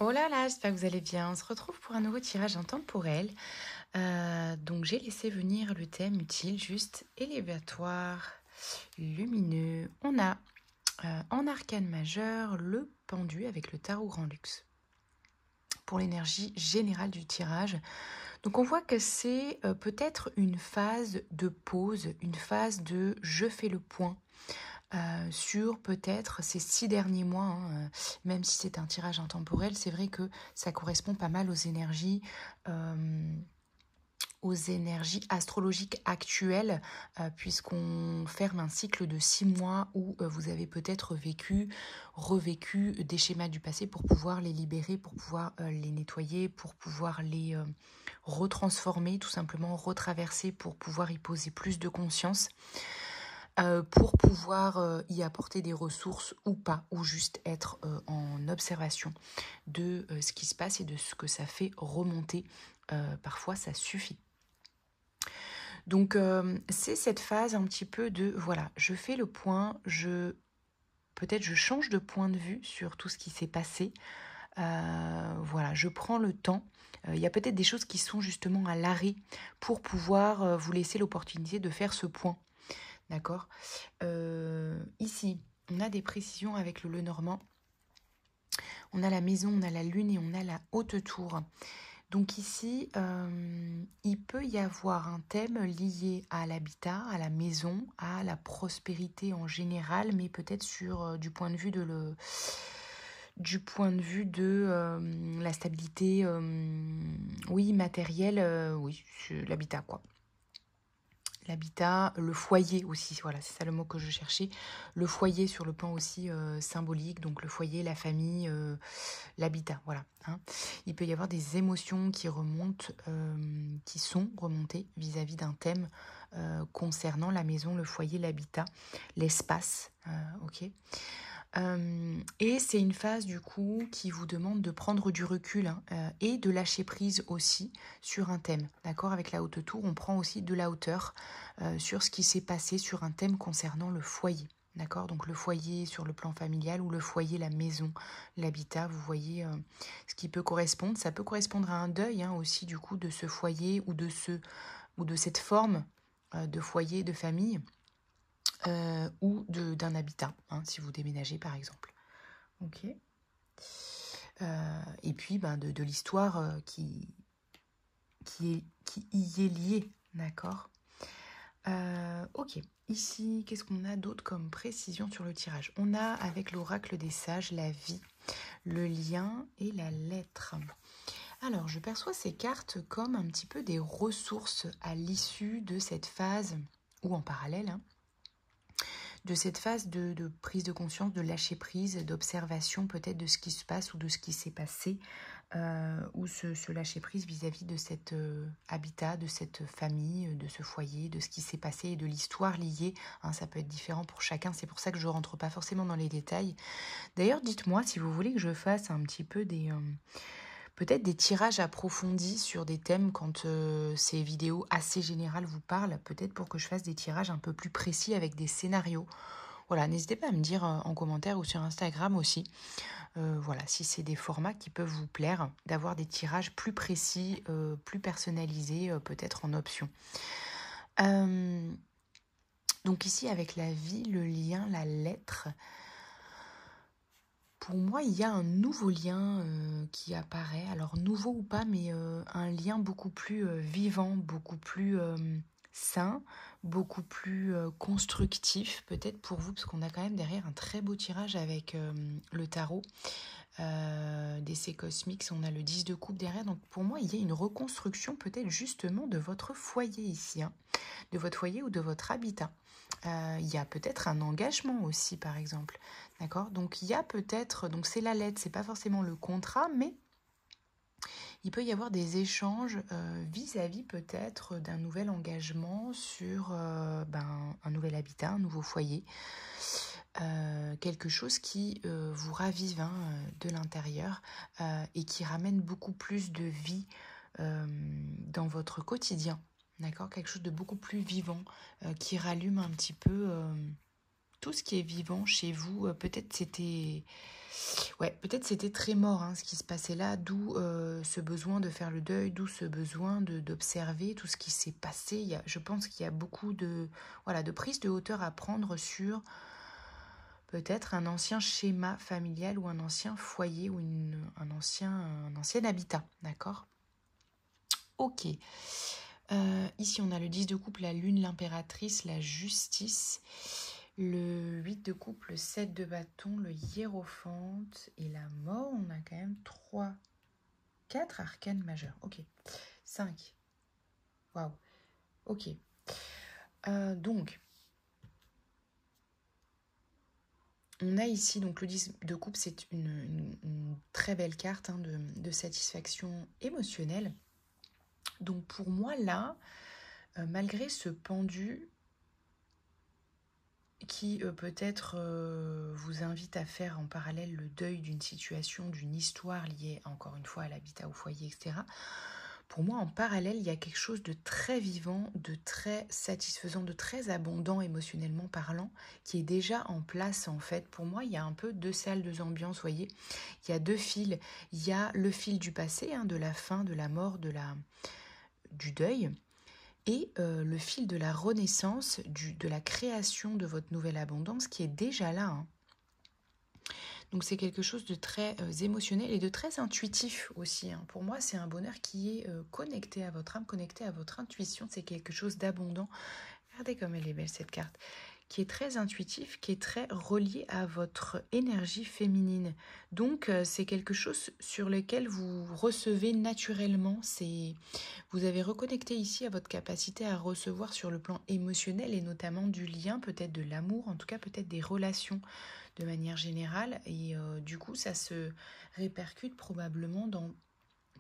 Oh là là, j'espère que vous allez bien. On se retrouve pour un nouveau tirage intemporel. Donc j'ai laissé venir le thème utile, juste élévatoire, lumineux. On a en arcane majeur le pendu avec le tarot grand luxe pour l'énergie générale du tirage. Donc on voit que c'est peut-être une phase de pause, une phase de je fais le point sur peut-être ces 6 derniers mois, même si c'est un tirage intemporel, c'est vrai que ça correspond pas mal euh, aux énergies astrologiques actuelles, puisqu'on ferme un cycle de 6 mois où vous avez peut-être revécu des schémas du passé pour pouvoir les libérer, pour pouvoir les nettoyer, pour pouvoir les retransformer, tout simplement retraverser, pour pouvoir y poser plus de conscience. Pour pouvoir y apporter des ressources ou pas, ou juste être en observation de ce qui se passe et de ce que ça fait remonter. Parfois, ça suffit. Donc, c'est cette phase un petit peu de, voilà, je fais le point, peut-être je change de point de vue sur tout ce qui s'est passé. Voilà, je prends le temps. Il y a peut-être des choses qui sont justement à l'arrêt pour pouvoir vous laisser l'opportunité de faire ce point. D'accord. Ici, on a des précisions avec le Lenormand. On a la maison, on a la lune et on a la haute tour. Donc ici, il peut y avoir un thème lié à l'habitat, à la maison, à la prospérité en général, mais peut-être sur du point de vue de la stabilité, oui, matérielle, oui, l'habitat quoi. L'habitat, le foyer aussi, voilà, c'est ça le mot que je cherchais. Le foyer sur le plan aussi symbolique, donc le foyer, la famille, l'habitat, voilà. Il peut y avoir des émotions qui remontent, qui sont remontées vis-à-vis d'un thème concernant la maison, le foyer, l'habitat, l'espace, ok. Et c'est une phase du coup qui vous demande de prendre du recul et de lâcher prise aussi sur un thème. D'accord. Avec la haute tour, on prend aussi de la hauteur sur ce qui s'est passé sur un thème concernant le foyer. D'accord. Donc le foyer sur le plan familial ou le foyer, la maison, l'habitat, vous voyez ce qui peut correspondre. Ça peut correspondre à un deuil aussi du coup de ce foyer ou de cette forme de foyer, de famille. Ou d'un habitat, si vous déménagez par exemple. Ok. Et puis de l'histoire qui y est liée, d'accord. Ok, ici, qu'est-ce qu'on a d'autre comme précision sur le tirage? On a avec l'oracle des sages la vie, le lien et la lettre. Alors, je perçois ces cartes comme un petit peu des ressources à l'issue de cette phase, ou en parallèle, de cette phase de prise de conscience, de lâcher prise, d'observation peut-être de ce qui se passe ou de ce qui s'est passé, ou ce lâcher prise vis-à-vis de cet habitat, de cette famille, de ce foyer, de ce qui s'est passé et de l'histoire liée. Ça peut être différent pour chacun, c'est pour ça que je ne rentre pas forcément dans les détails. D'ailleurs, dites-moi si vous voulez que je fasse un petit peu peut-être des tirages approfondis sur des thèmes quand ces vidéos assez générales vous parlent, peut-être pour que je fasse des tirages un peu plus précis avec des scénarios. Voilà, n'hésitez pas à me dire en commentaire ou sur Instagram aussi, voilà, si c'est des formats qui peuvent vous plaire, d'avoir des tirages plus précis, plus personnalisés, peut-être en option. Donc ici, avec la vie, le lien, la lettre, pour moi, il y a un nouveau lien qui apparaît. Alors, nouveau ou pas, mais un lien beaucoup plus vivant, beaucoup plus sain, beaucoup plus constructif, peut-être pour vous, parce qu'on a quand même derrière un très beau tirage avec le tarot d'essai cosmiques. On a le 10 de coupe derrière. Donc, pour moi, il y a une reconstruction peut-être justement de votre foyer ici, de votre foyer ou de votre habitat. Il y a peut-être un engagement aussi, par exemple. D'accord. Donc, il y a peut-être... Donc, c'est la lettre, c'est pas forcément le contrat, mais il peut y avoir des échanges vis-à-vis peut-être d'un nouvel engagement sur un nouvel habitat, un nouveau foyer. Quelque chose qui vous ravive de l'intérieur et qui ramène beaucoup plus de vie dans votre quotidien. D'accord. Quelque chose de beaucoup plus vivant qui rallume un petit peu tout ce qui est vivant chez vous. Peut-être c'était Ouais, peut-être c'était très mort ce qui se passait là, d'où ce besoin de faire le deuil, d'où ce besoin d'observer tout ce qui s'est passé. Je pense qu'il y a beaucoup voilà, de prise de hauteur à prendre sur peut-être un ancien schéma familial ou un ancien foyer ou un ancien habitat, d'accord? Ok. Ici, on a le 10 de coupe, la lune, l'impératrice, la justice, le 8 de coupe, le 7 de bâton, le hiérophante et la mort. On a quand même 4 arcanes majeurs. Ok. 5. Waouh. Ok. Donc, on a ici, donc le 10 de coupe, c'est une très belle carte de satisfaction émotionnelle. Donc pour moi, là, malgré ce pendu qui peut-être vous invite à faire en parallèle le deuil d'une situation, d'une histoire liée encore une fois à l'habitat au foyer, etc. Pour moi, en parallèle, il y a quelque chose de très vivant, de très satisfaisant, de très abondant émotionnellement parlant, qui est déjà en place en fait. Pour moi, il y a un peu 2 salles, 2 ambiances, vous voyez. Il y a 2 fils. Il y a le fil du passé, de la fin, de la mort, du deuil, et le fil de la renaissance, de la création de votre nouvelle abondance qui est déjà là. Donc c'est quelque chose de très émotionnel et de très intuitif aussi. Pour moi, c'est un bonheur qui est connecté à votre âme, connecté à votre intuition. C'est quelque chose d'abondant. Regardez comme elle est belle cette carte. Qui est très intuitif, qui est très relié à votre énergie féminine. Donc c'est quelque chose sur lequel vous recevez naturellement. Vous avez reconnecté ici à votre capacité à recevoir sur le plan émotionnel et notamment du lien, peut-être de l'amour, en tout cas peut-être des relations de manière générale. Et du coup, ça se répercute probablement dans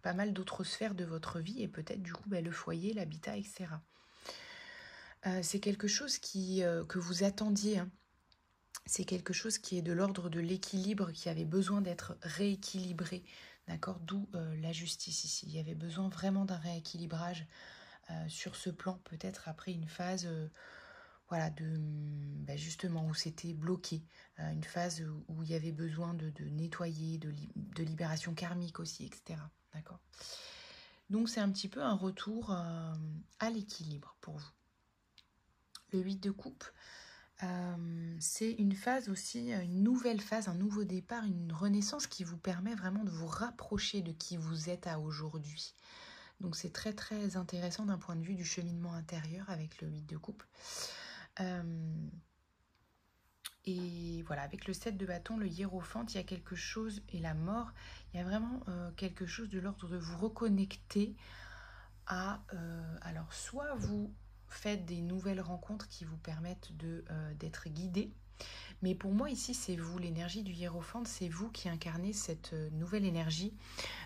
pas mal d'autres sphères de votre vie et peut-être du coup le foyer, l'habitat, etc. C'est quelque chose que vous attendiez. C'est quelque chose qui est de l'ordre de l'équilibre, qui avait besoin d'être rééquilibré. D'accord? D'où la justice ici. Il y avait besoin vraiment d'un rééquilibrage sur ce plan, peut-être après une phase voilà, justement où c'était bloqué. Une phase où il y avait besoin de nettoyer, de libération karmique aussi, etc. D'accord? Donc c'est un petit peu un retour à l'équilibre pour vous. Le 8 de coupe, c'est une phase aussi, une nouvelle phase, un nouveau départ, une renaissance qui vous permet vraiment de vous rapprocher de qui vous êtes à aujourd'hui. Donc c'est très très intéressant d'un point de vue du cheminement intérieur avec le 8 de coupe. Et voilà, avec le 7 de bâton, le hiérophante, il y a quelque chose, et la mort, il y a vraiment quelque chose de l'ordre de vous reconnecter à... alors soit vous faites des nouvelles rencontres qui vous permettent d'être guidé. Mais pour moi ici, c'est vous, l'énergie du hiérophante, c'est vous qui incarnez cette nouvelle énergie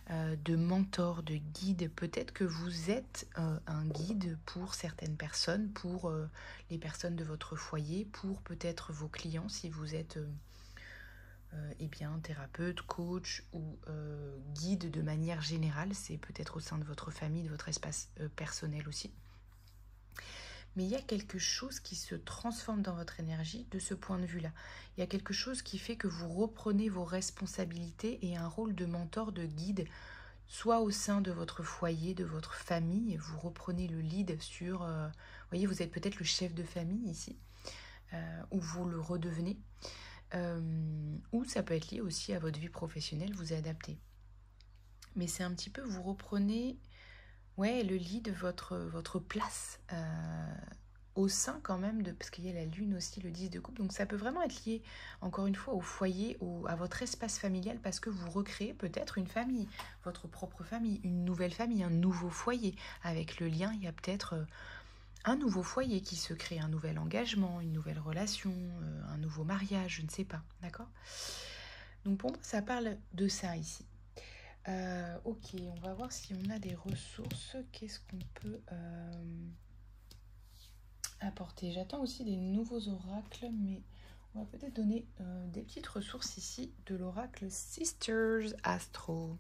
de mentor, de guide. Peut-être que vous êtes un guide pour certaines personnes, pour les personnes de votre foyer, pour peut-être vos clients si vous êtes thérapeute, coach ou guide de manière générale. C'est peut-être au sein de votre famille, de votre espace personnel aussi. Mais il y a quelque chose qui se transforme dans votre énergie de ce point de vue-là. Il y a quelque chose qui fait que vous reprenez vos responsabilités et un rôle de mentor, de guide, soit au sein de votre foyer, de votre famille. Vous reprenez le lead sur... vous voyez, vous êtes peut-être le chef de famille ici, ou vous le redevenez. Ou ça peut être lié aussi à votre vie professionnelle, vous adaptez. Mais c'est un petit peu, vous reprenez... ouais, le lead de votre place au sein quand même, parce qu'il y a la lune aussi, le 10 de coupe. Donc ça peut vraiment être lié, encore une fois, au foyer, à votre espace familial, parce que vous recréez peut-être une famille, votre propre famille, une nouvelle famille, un nouveau foyer. Avec le lien, il y a peut-être un nouveau foyer qui se crée, un nouvel engagement, une nouvelle relation, un nouveau mariage, je ne sais pas, d'accord? Donc pour moi, ça parle de ça ici. Ok, on va voir si on a des ressources. Qu'est-ce qu'on peut apporter? J'attends aussi des nouveaux oracles, mais on va peut-être donner des petites ressources ici de l'oracle Sisters Astro.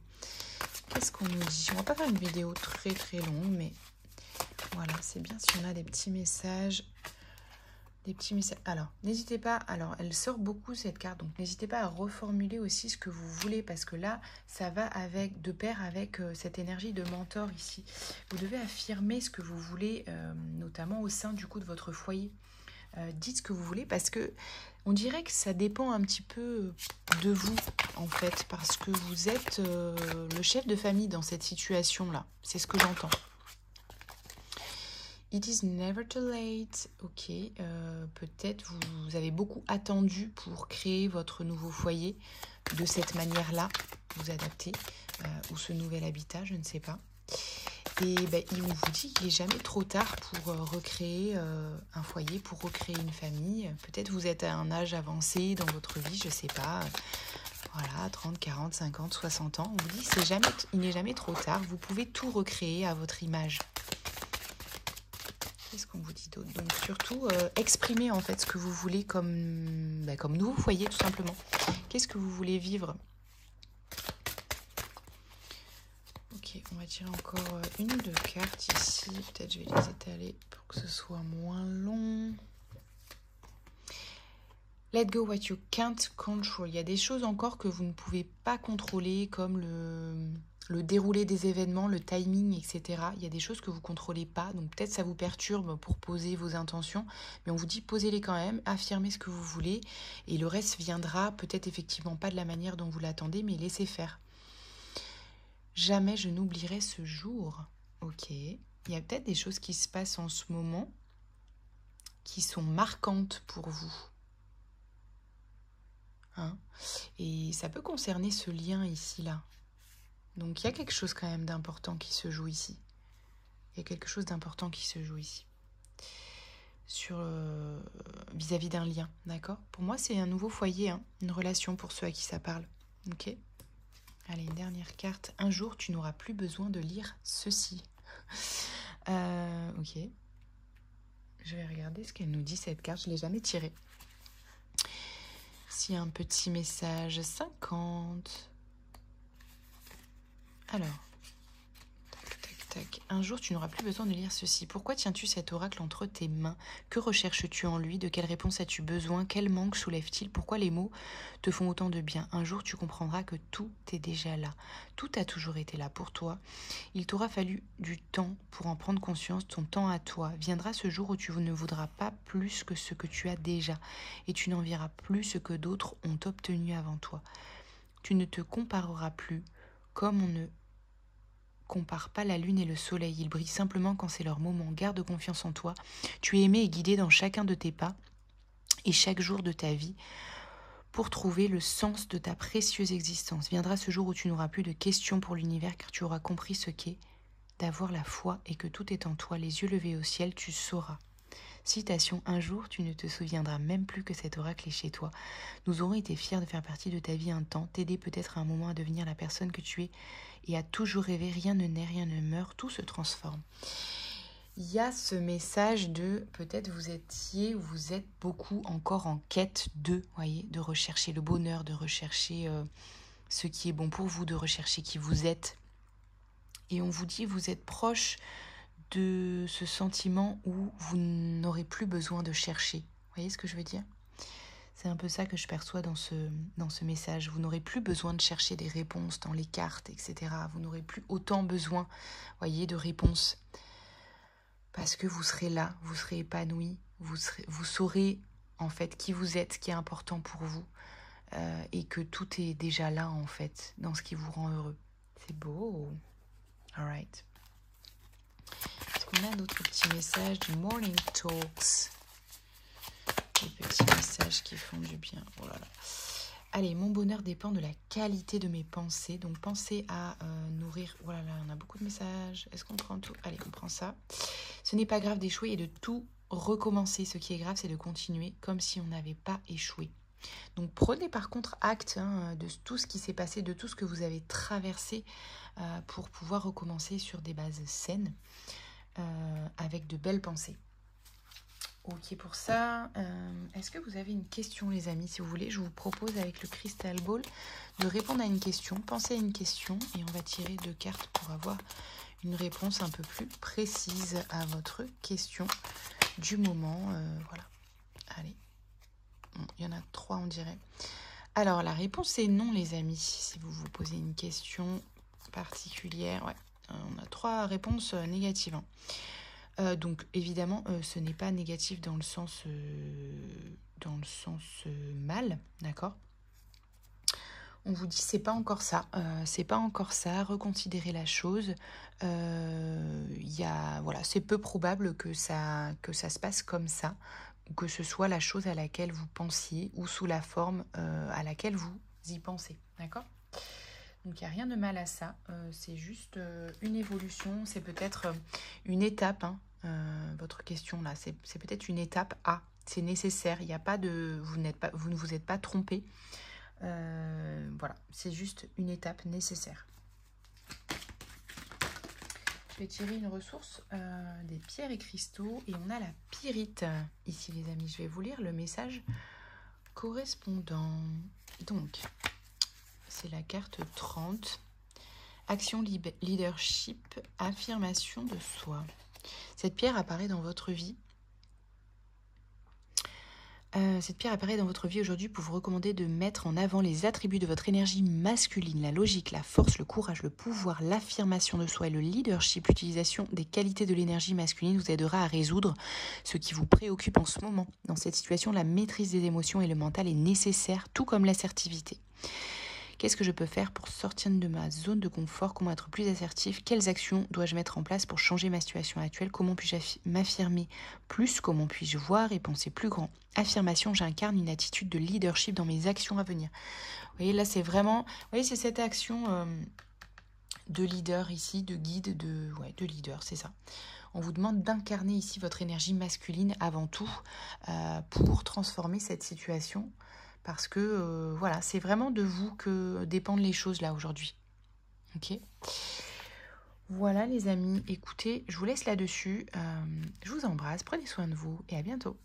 Qu'est-ce qu'on nous dit? On va pas faire une vidéo très très longue, mais voilà, c'est bien si on a des petits messages Des petits messages. Alors, n'hésitez pas. Alors, elle sort beaucoup cette carte. Donc, n'hésitez pas à reformuler aussi ce que vous voulez. Parce que là, ça va avec, de pair avec cette énergie de mentor ici. Vous devez affirmer ce que vous voulez, notamment au sein du coup de votre foyer. Dites ce que vous voulez parce que on dirait que ça dépend un petit peu de vous en fait. Parce que vous êtes le chef de famille dans cette situation-là. C'est ce que j'entends. It is never too late. Ok, peut-être vous avez beaucoup attendu pour créer votre nouveau foyer de cette manière-là, vous adapter, ou ce nouvel habitat, je ne sais pas. Et ben, on vous dit qu'il n'est jamais trop tard pour recréer un foyer, pour recréer une famille. Peut-être vous êtes à un âge avancé dans votre vie, je ne sais pas. Voilà, 30, 40, 50, 60 ans. On vous dit il n'est jamais trop tard. Vous pouvez tout recréer à votre image. Qu'est-ce qu'on vous dit d'autre? Donc surtout, exprimez en fait ce que vous voulez comme nouveau foyer tout simplement. Qu'est-ce que vous voulez vivre? Ok, on va tirer encore une ou deux cartes ici. Peut-être je vais les étaler pour que ce soit moins long. Let go what you can't control. Il y a des choses encore que vous ne pouvez pas contrôler, comme le déroulé des événements, le timing, etc. Il y a des choses que vous ne contrôlez pas, donc peut-être ça vous perturbe pour poser vos intentions, mais on vous dit posez-les quand même, affirmez ce que vous voulez, et le reste viendra peut-être effectivement pas de la manière dont vous l'attendez, mais laissez faire. Jamais je n'oublierai ce jour. Ok, il y a peut-être des choses qui se passent en ce moment qui sont marquantes pour vous. Hein, et ça peut concerner ce lien ici-là. Donc il y a quelque chose quand même d'important qui se joue ici. Il y a quelque chose d'important qui se joue ici. Sur vis-à-vis d'un lien, d'accord? Pour moi, c'est un nouveau foyer, hein, une relation pour ceux à qui ça parle. Ok? Allez, une dernière carte. Un jour, tu n'auras plus besoin de lire ceci. Ok. Je vais regarder ce qu'elle nous dit, cette carte. Je ne l'ai jamais tirée. S'il y a un petit message, 50. Alors, tac, tac, tac. Un jour, tu n'auras plus besoin de lire ceci. Pourquoi tiens-tu cet oracle entre tes mains? Que recherches-tu en lui? De quelle réponse as-tu besoin? Quel manque soulève-t-il? Pourquoi les mots te font autant de bien? Un jour, tu comprendras que tout est déjà là. Tout a toujours été là pour toi. Il t'aura fallu du temps pour en prendre conscience, ton temps à toi. Viendra ce jour où tu ne voudras pas plus que ce que tu as déjà, et tu n'envieras plus ce que d'autres ont obtenu avant toi. Tu ne te compareras plus comme on ne compare pas la lune et le soleil. Ils brillent simplement quand c'est leur moment. Garde confiance en toi. Tu es aimé et guidé dans chacun de tes pas et chaque jour de ta vie pour trouver le sens de ta précieuse existence. Viendra ce jour où tu n'auras plus de questions pour l'univers car tu auras compris ce qu'est d'avoir la foi et que tout est en toi. Les yeux levés au ciel, tu sauras. Citation, un jour, tu ne te souviendras même plus que cet oracle est chez toi. Nous aurons été fiers de faire partie de ta vie un temps, t'aider peut-être à un moment à devenir la personne que tu es et à toujours rêver. Rien ne naît, rien ne meurt, tout se transforme. Il y a ce message de peut-être vous êtes beaucoup encore en quête voyez, de rechercher le bonheur, de rechercher ce qui est bon pour vous, de rechercher qui vous êtes. Et on vous dit vous êtes proche de ce sentiment où vous n'aurez plus besoin de chercher. Vous voyez ce que je veux dire? C'est un peu ça que je perçois dans ce message. Vous n'aurez plus besoin de chercher des réponses dans les cartes, etc. Vous n'aurez plus autant besoin, voyez, de réponses. Parce que vous serez là, vous serez épanoui, vous saurez en fait qui vous êtes, ce qui est important pour vous, et que tout est déjà là en fait, dans ce qui vous rend heureux. C'est beau. Alright. On a d'autres petits messages du Morning Talks. Des petits messages qui font du bien. Oh là là. Allez, mon bonheur dépend de la qualité de mes pensées. Donc, pensez à nourrir... Oh là là, on a beaucoup de messages. Est-ce qu'on prend tout? Allez, on prend ça. Ce n'est pas grave d'échouer et de tout recommencer. Ce qui est grave, c'est de continuer comme si on n'avait pas échoué. Donc, prenez par contre acte de tout ce qui s'est passé, de tout ce que vous avez traversé pour pouvoir recommencer sur des bases saines. Avec de belles pensées. Ok pour ça. Est-ce que vous avez une question les amis? Si vous voulez, je vous propose avec le Crystal Ball de répondre à une question. Pensez à une question et on va tirer 2 cartes pour avoir une réponse un peu plus précise à votre question du moment. Voilà. Allez, bon, il y en a 3 on dirait. Alors la réponse est non les amis, si vous vous posez une question particulière. Ouais, on a 3 réponses négatives. Donc évidemment ce n'est pas négatif dans le sens mal, d'accord. On vous dit c'est pas encore ça, reconsidérez la chose. Voilà, c'est peu probable que ça se passe comme ça, ou que ce soit la chose à laquelle vous pensiez, ou sous la forme à laquelle vous y pensez, d'accord. Donc il n'y a rien de mal à ça, c'est juste une évolution, c'est peut-être une étape, hein, votre question là, c'est peut-être une étape A, c'est nécessaire, il n'y a pas de, vous ne vous êtes pas trompé. Voilà, c'est juste une étape nécessaire. Je vais tirer une ressource des pierres et cristaux et on a la pyrite ici les amis. Je vais vous lire le message correspondant. Donc, c'est la carte 30. Action, leadership, affirmation de soi. Cette pierre apparaît dans votre vie. Cette pierre apparaît dans votre vie aujourd'hui pour vous recommander de mettre en avant les attributs de votre énergie masculine, la logique, la force, le courage, le pouvoir, l'affirmation de soi et le leadership. L'utilisation des qualités de l'énergie masculine vous aidera à résoudre ce qui vous préoccupe en ce moment. Dans cette situation, la maîtrise des émotions et le mental est nécessaire, tout comme l'assertivité. Qu'est-ce que je peux faire pour sortir de ma zone de confort? Comment être plus assertif? Quelles actions dois-je mettre en place pour changer ma situation actuelle? Comment puis-je m'affirmer plus? Comment puis-je voir et penser plus grand? Affirmation, j'incarne une attitude de leadership dans mes actions à venir. Vous voyez, là, c'est vraiment... Vous voyez, c'est cette action de leader ici, de guide, de leader, c'est ça. On vous demande d'incarner ici votre énergie masculine avant tout pour transformer cette situation. Parce que, voilà, c'est vraiment de vous que dépendent les choses là aujourd'hui. Ok. Voilà les amis, écoutez, je vous laisse là-dessus. Je vous embrasse, prenez soin de vous et à bientôt.